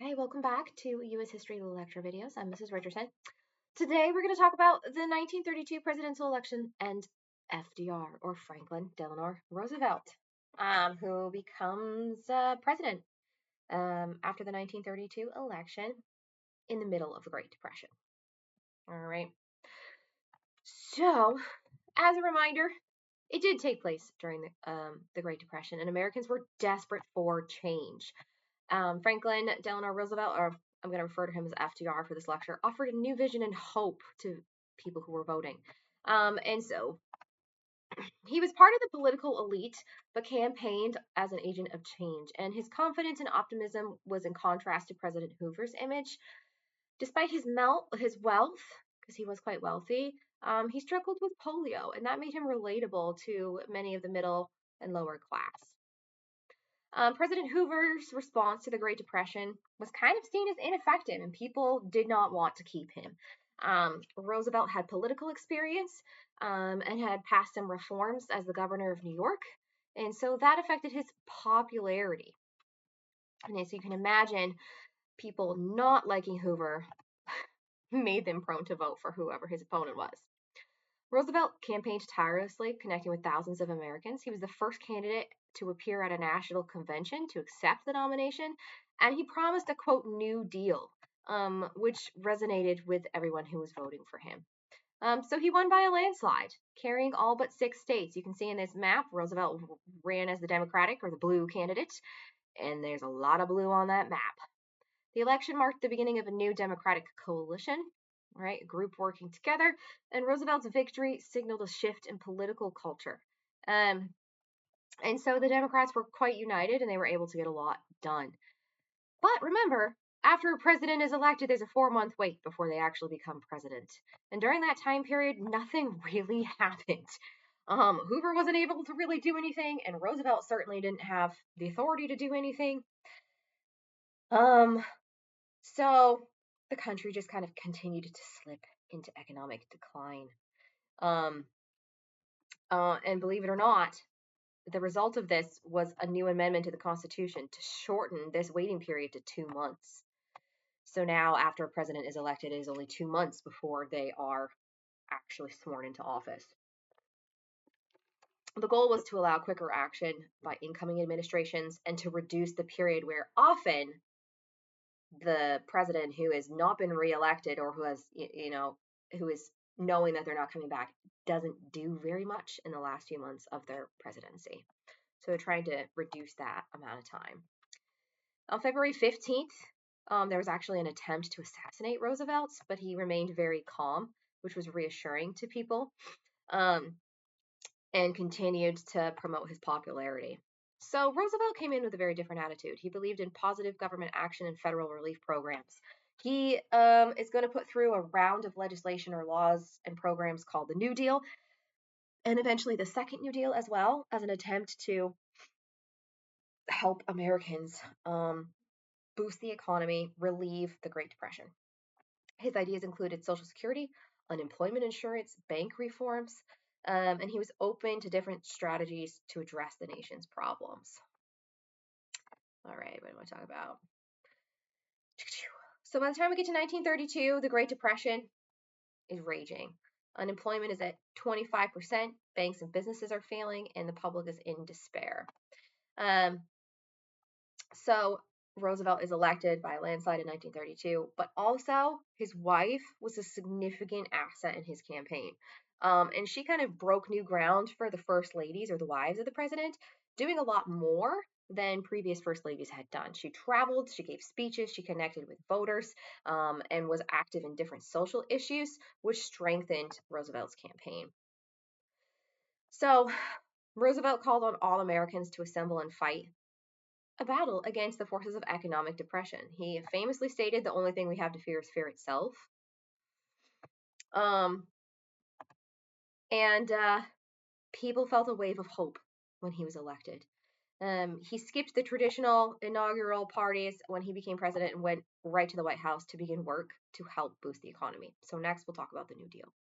Okay, welcome back to U.S. History Lecture videos. I'm Mrs. Richardson. Today we're going to talk about the 1932 presidential election and FDR, or Franklin Delano Roosevelt, who becomes president after the 1932 election in the middle of the Great Depression. All right. So, as a reminder, it did take place during the Great Depression, and Americans were desperate for change. Franklin Delano Roosevelt, or I'm going to refer to him as FDR for this lecture, offered a new vision and hope to people who were voting. And so he was part of the political elite, but campaigned as an agent of change. And his confidence and optimism was in contrast to President Hoover's image. Despite his wealth, because he was quite wealthy, he struggled with polio, and that made him relatable to many of the middle and lower class. President Hoover's response to the Great Depression was kind of seen as ineffective, and people did not want to keep him. Roosevelt had political experience and had passed some reforms as the governor of New York, and so that affected his popularity. And as you can imagine, people not liking Hoover made them prone to vote for whoever his opponent was. Roosevelt campaigned tirelessly, connecting with thousands of Americans. He was the first candidate to appear at a national convention to accept the nomination, and he promised a quote New Deal, which resonated with everyone who was voting for him. So he won by a landslide, carrying all but 6 states. You can see in this map, Roosevelt ran as the Democratic or the blue candidate, and there's a lot of blue on that map. The election marked the beginning of a new Democratic coalition, right? A group working together, and Roosevelt's victory signaled a shift in political culture. And so the Democrats were quite united and they were able to get a lot done. But remember, after a president is elected, there's a 4-month wait before they actually become president. And during that time period, nothing really happened. Hoover wasn't able to really do anything, and Roosevelt certainly didn't have the authority to do anything. So the country just kind of continued to slip into economic decline. And believe it or not, the result of this was a new amendment to the Constitution to shorten this waiting period to 2 months. So now, after a president is elected, it is only 2 months before they are actually sworn into office. The goal was to allow quicker action by incoming administrations and to reduce the period where often the president who has not been reelected or who has, who is knowing that they're not coming back doesn't do very much in the last few months of their presidency. So they're trying to reduce that amount of time. On February 15th, there was actually an attempt to assassinate Roosevelt, but he remained very calm, which was reassuring to people, and continued to promote his popularity. So Roosevelt came in with a very different attitude. He believed in positive government action and federal relief programs. He is going to put through a round of legislation or laws and programs called the New Deal, and eventually the Second New Deal as well, as an attempt to help Americans boost the economy, relieve the Great Depression. His ideas included Social Security, unemployment insurance, bank reforms, and he was open to different strategies to address the nation's problems. All right, what do I want to talk about? So by the time we get to 1932, the Great Depression is raging. Unemployment is at 25%, banks and businesses are failing, and the public is in despair. So Roosevelt is elected by a landslide in 1932, but also his wife was a significant asset in his campaign. And she kind of broke new ground for the first ladies or the wives of the president, doing a lot more than previous first ladies had done. She traveled, she gave speeches, she connected with voters, and was active in different social issues, which strengthened Roosevelt's campaign. So Roosevelt called on all Americans to assemble and fight a battle against the forces of economic depression. He famously stated the only thing we have to fear is fear itself. And people felt a wave of hope when he was elected. He skipped the traditional inaugural parties when he became president and went right to the White House to begin work to help boost the economy. So next we'll talk about the New Deal.